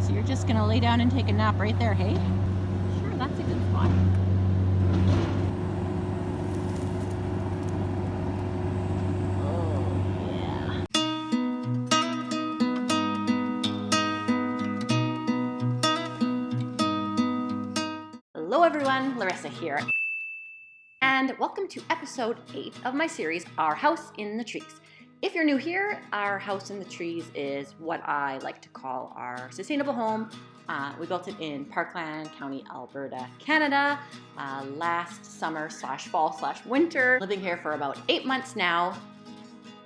So you're just gonna lay down and take a nap right there, hey? Sure, that's a good spot. Oh, yeah. Hello everyone, Larissa here. And welcome to episode 8 of my series, Our House in the Trees. If you're new here, Our House in the Trees is what I like to call our sustainable home. We built it in Parkland County, Alberta, Canada, last summer/fall/winter. Living here for about 8 months now.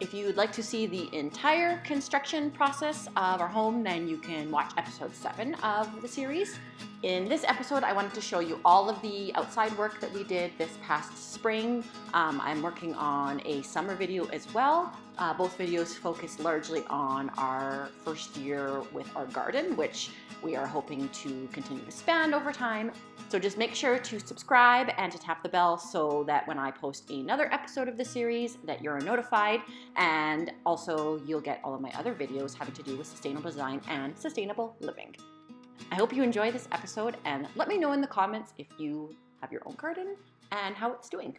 If you'd like to see the entire construction process of our home, then you can watch episode 7 of the series. In this episode, I wanted to show you all of the outside work that we did this past spring. I'm working on a summer video as well. Both videos focus largely on our first year with our garden, which we are hoping to continue to expand over time. So just make sure to subscribe and to tap the bell so that when I post another episode of the series that you're notified, and also you'll get all of my other videos having to do with sustainable design and sustainable living. I hope you enjoy this episode, and let me know in the comments if you have your own garden and how it's doing.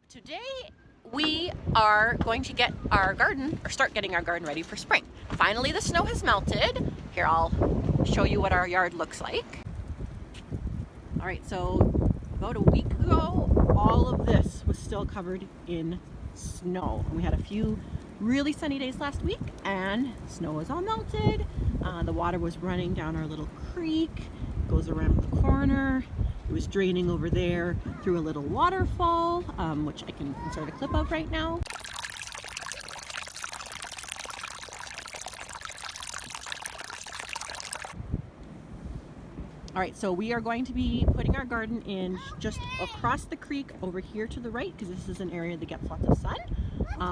Today we are going to get our garden, or start getting our garden ready for spring. Finally the snow has melted. Here, I'll show you what our yard looks like. All right, so about a week ago, all of this was still covered in snow. We had a few really sunny days last week, and snow was all melted. The water was running down our little creek, goes around the corner. It was draining over there through a little waterfall, which I can insert a clip of right now. All right, so we are going to be putting our garden in just across the creek over here to the right, because this is an area that gets lots of sun.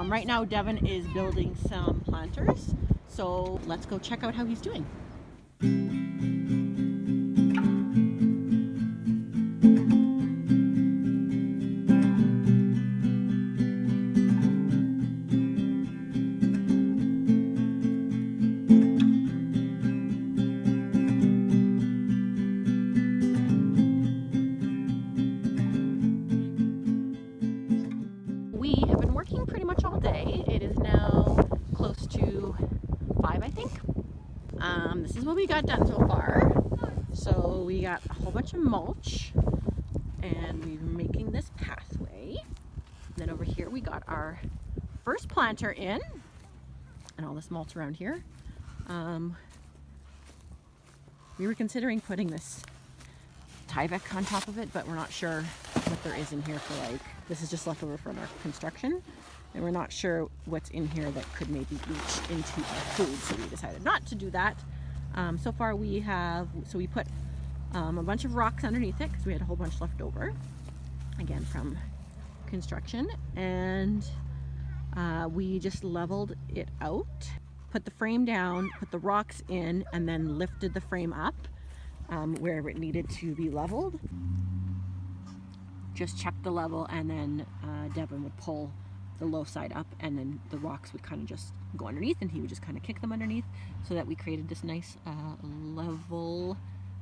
Right now, Devin is building some planters, so let's go check out how he's doing. We have been working pretty much all day. It is now close to 5, I think. This is what we got done so far. So we got a whole bunch of mulch, and we're making this pathway. And then over here we got our first planter in, and all this mulch around here. We were considering putting this Tyvek on top of it, but we're not sure what there is in here for, like, this is just leftover from our construction, and we're not sure what's in here that could maybe leach into our food, so we decided not to do that. So far we put a bunch of rocks underneath it because we had a whole bunch left over, again from construction, and we just leveled it out, put the frame down, put the rocks in, and then lifted the frame up wherever it needed to be leveled. Just check the level, and then Devin would pull the low side up, and then the rocks would kind of just go underneath, and he would just kind of kick them underneath, so that we created this nice level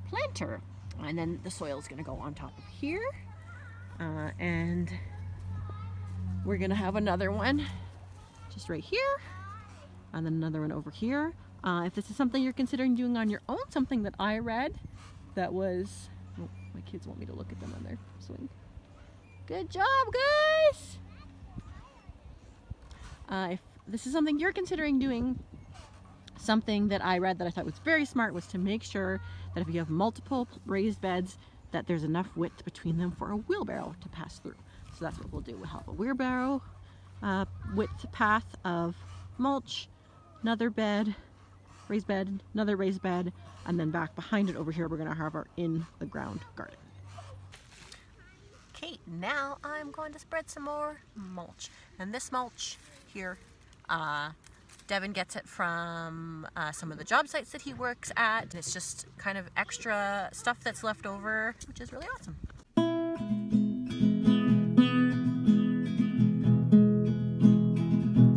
planter. And then the soil is going to go on top of here, and we're going to have another one just right here, and then another one over here. If this is something you're considering doing on your own, something that I read that was, oh, my kids want me to look at them on their swing. Good job, guys! If this is something you're considering doing, something that I read that I thought was very smart was to make sure that if you have multiple raised beds, that there's enough width between them for a wheelbarrow to pass through. So that's what we'll do. We'll have a wheelbarrow width path of mulch, another bed, raised bed, another raised bed, and then back behind it over here we're going to have our in the ground garden. Okay, now I'm going to spread some more mulch. And this mulch here, Devin gets it from some of the job sites that he works at. It's just kind of extra stuff that's left over, which is really awesome.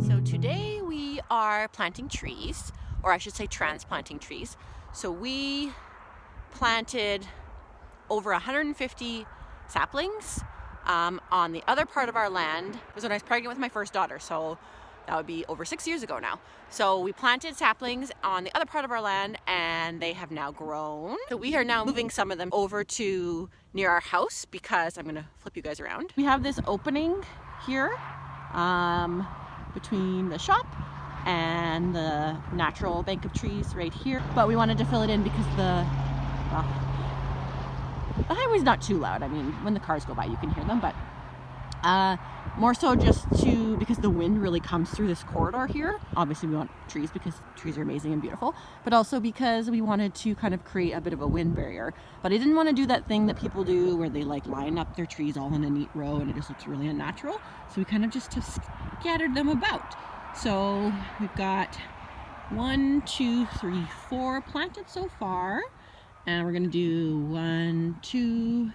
So today we are planting trees, or I should say transplanting trees. So we planted over 150 saplings on the other part of our land. It was when I was pregnant with my first daughter, so that would be over 6 years ago now. So we planted saplings on the other part of our land, and they have now grown. So we are now moving some of them over to near our house, because I'm gonna flip you guys around. We have this opening here between the shop and the natural bank of trees right here. But we wanted to fill it in because the highway's not too loud. I mean, when the cars go by, you can hear them, but more so just because the wind really comes through this corridor here. Obviously we want trees because trees are amazing and beautiful, but also because we wanted to kind of create a bit of a wind barrier. But I didn't want to do that thing that people do where they like line up their trees all in a neat row and it just looks really unnatural. So we kind of just have scattered them about. So we've got 1, 2, 3, 4 planted so far. And we're gonna do 1, 2,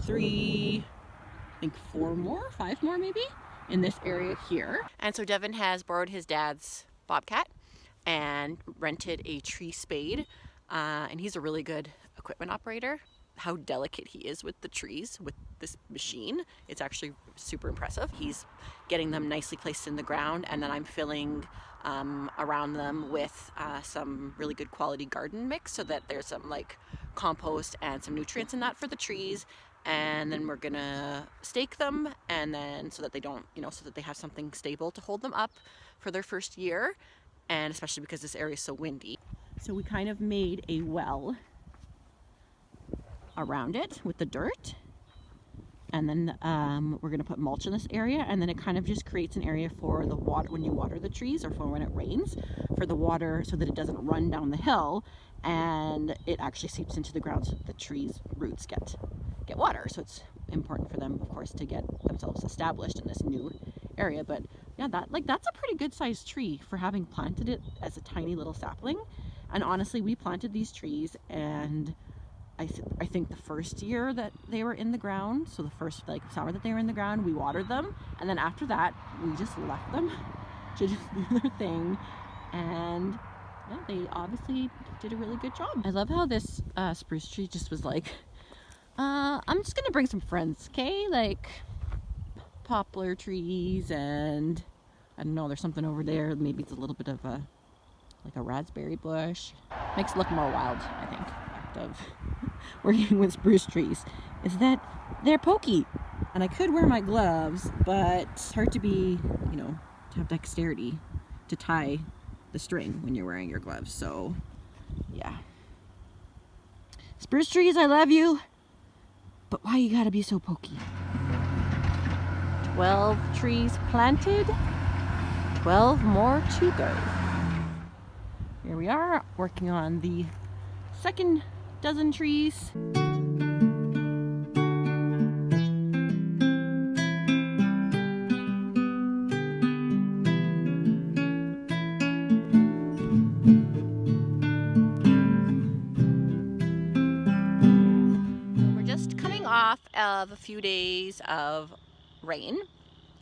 3, I think 4 more, 5 more maybe, in this area here. And so Devin has borrowed his dad's bobcat and rented a tree spade. And he's a really good equipment operator. How delicate he is with the trees with this machine, it's actually super impressive. He's getting them nicely placed in the ground, and then I'm filling around them with some really good quality garden mix so that there's some like compost and some nutrients in that for the trees. And then we're gonna stake them, and then so that they don't, so that they have something stable to hold them up for their first year, and especially because this area is so windy. So we kind of made a well around it with the dirt, and then we're going to put mulch in this area, and then it kind of just creates an area for the water when you water the trees, or for when it rains, for the water so that it doesn't run down the hill and it actually seeps into the ground so that the trees' roots get water. So it's important for them, of course, to get themselves established in this new area. But yeah, that's a pretty good sized tree for having planted it as a tiny little sapling. And honestly, we planted these trees, and I think the first year that they were in the ground, so the first summer that they were in the ground, we watered them, and then after that we just left them to just do their thing, and yeah, they obviously did a really good job. I love how this spruce tree just was like, I'm just gonna bring some friends, okay? Like poplar trees, and I don't know, there's something over there, maybe it's a little bit of a raspberry bush. Makes it look more wild, I think, of working with spruce trees, is that they're pokey, and I could wear my gloves, but it's hard to be, to have dexterity to tie the string when you're wearing your gloves. So yeah, spruce trees, I love you, but why you gotta be so pokey? 12 trees planted, 12 more to go. Here we are working on the second dozen trees. We're just coming off of a few days of rain,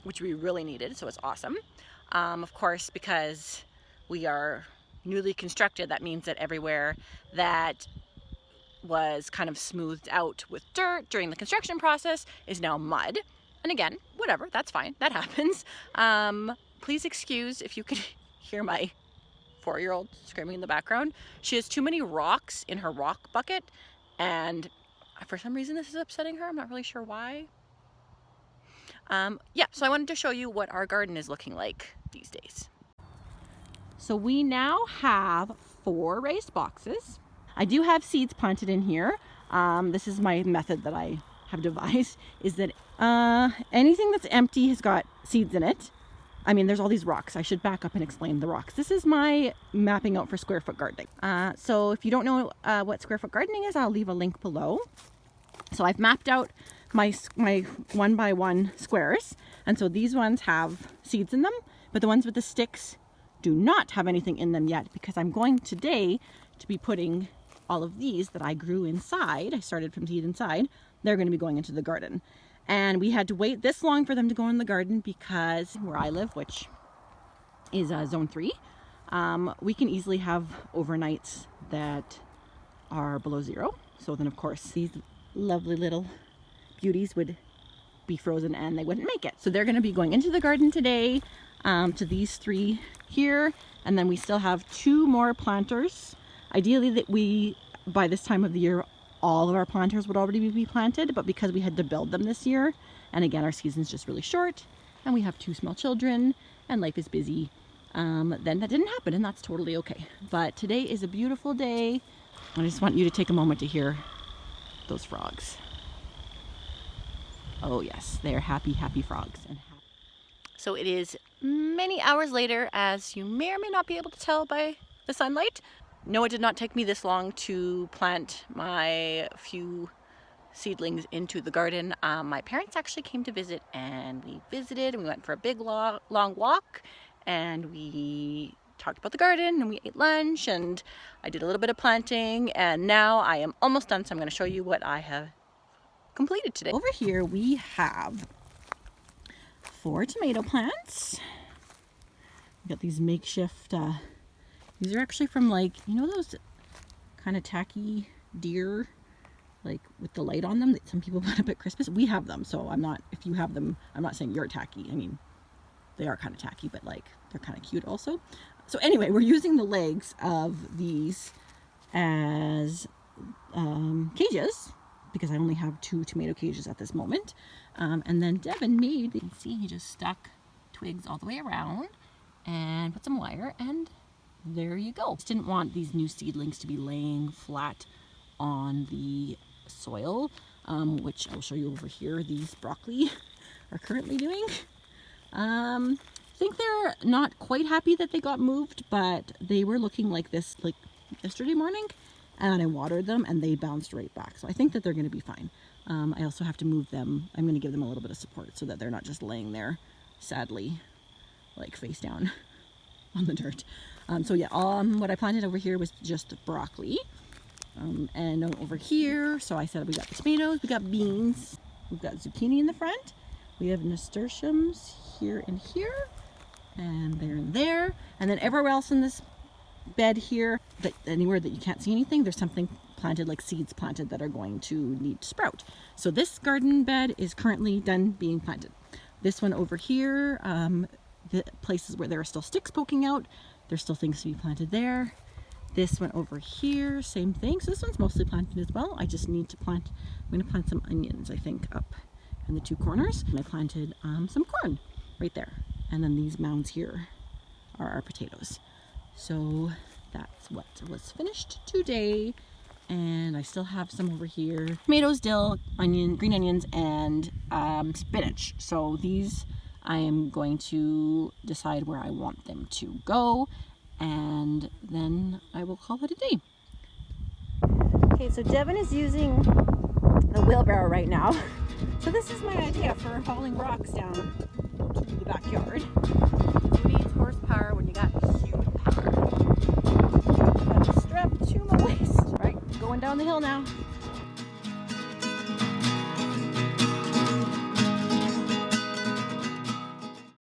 which we really needed, so it's awesome. Of course, because we are newly constructed, that means that everywhere that was kind of smoothed out with dirt during the construction process is now mud. And again, whatever, that's fine, that happens. Please excuse if you can hear my 4-year-old screaming in the background. She has too many rocks in her rock bucket, and for some reason this is upsetting her. I'm not really sure why. Yeah, so I wanted to show you what our garden is looking like these days. So we now have 4 raised boxes. I do have seeds planted in here. This is my method that I have devised, is that anything that's empty has got seeds in it. I mean, there's all these rocks. I should back up and explain the rocks. This is my mapping out for square foot gardening. So if you don't know what square foot gardening is, I'll leave a link below. So I've mapped out my 1x1 squares. And so these ones have seeds in them, but the ones with the sticks do not have anything in them yet, because I'm going today to be putting all of these that I grew inside. I started from seed inside. They're going to be going into the garden. And we had to wait this long for them to go in the garden because where I live, which is zone 3, We can easily have overnights that are below 0. So then of course these lovely little beauties would be frozen and they wouldn't make it. So they're going to be going into the garden today, to these 3 here, and then we still have 2 more planters. Ideally that by this time of the year all of our planters would already be planted, but because we had to build them this year, and again our season's just really short and we have 2 small children and life is busy, then that didn't happen, and that's totally okay. But today is a beautiful day. I just want you to take a moment to hear those frogs. Oh yes, they're happy frogs. So it is many hours later, as you may or may not be able to tell by the sunlight. No, it did not take me this long to plant my few seedlings into the garden. My parents actually came to visit, and we visited, and we went for a big long walk, and we talked about the garden, and we ate lunch, and I did a little bit of planting, and now I am almost done, so I'm going to show you what I have completed today. Over here we have 4 tomato plants. We got these makeshift, these are actually from, like, you know those kind of tacky deer, like with the light on them that some people put up at Christmas? We have them, so if you have them, I'm not saying you're tacky. I mean, they are kind of tacky, but like they're kind of cute also. So anyway, we're using the legs of these as cages, because I only have 2 tomato cages at this moment. And then Devin made, you can see he just stuck twigs all the way around and put some wire, and there you go. Just didn't want these new seedlings to be laying flat on the soil, which I'll show you over here. These broccoli are currently doing. I think they're not quite happy that they got moved, but they were looking like this like yesterday morning, and I watered them and they bounced right back. So I think that they're going to be fine. I also have to move them. I'm going to give them a little bit of support so that they're not just laying there sadly, like face down on the dirt. So yeah, what I planted over here was just broccoli. And over here, so I said we got the tomatoes, we got beans, we've got zucchini in the front, we have nasturtiums here and here, and there and there, and then everywhere else in this bed here, that anywhere that you can't see anything, there's something planted, like seeds planted, that are going to need to sprout. So this garden bed is currently done being planted. This one over here, the places where there are still sticks poking out, there's still things to be planted there. This one over here, same thing. So this one's mostly planted as well. I just need to plant, I'm going to plant some onions, I think, up in the 2 corners. And I planted some corn right there. And then these mounds here are our potatoes. So that's what was finished today. And I still have some over here. Tomatoes, dill, green onions, and spinach. So these I am going to decide where I want them to go, and then I will call it a day. Okay, so Devin is using the wheelbarrow right now. So this is my idea for hauling rocks down to the backyard. Who needs horsepower when you got human power? Got the strap to my waist. Right, going down the hill now.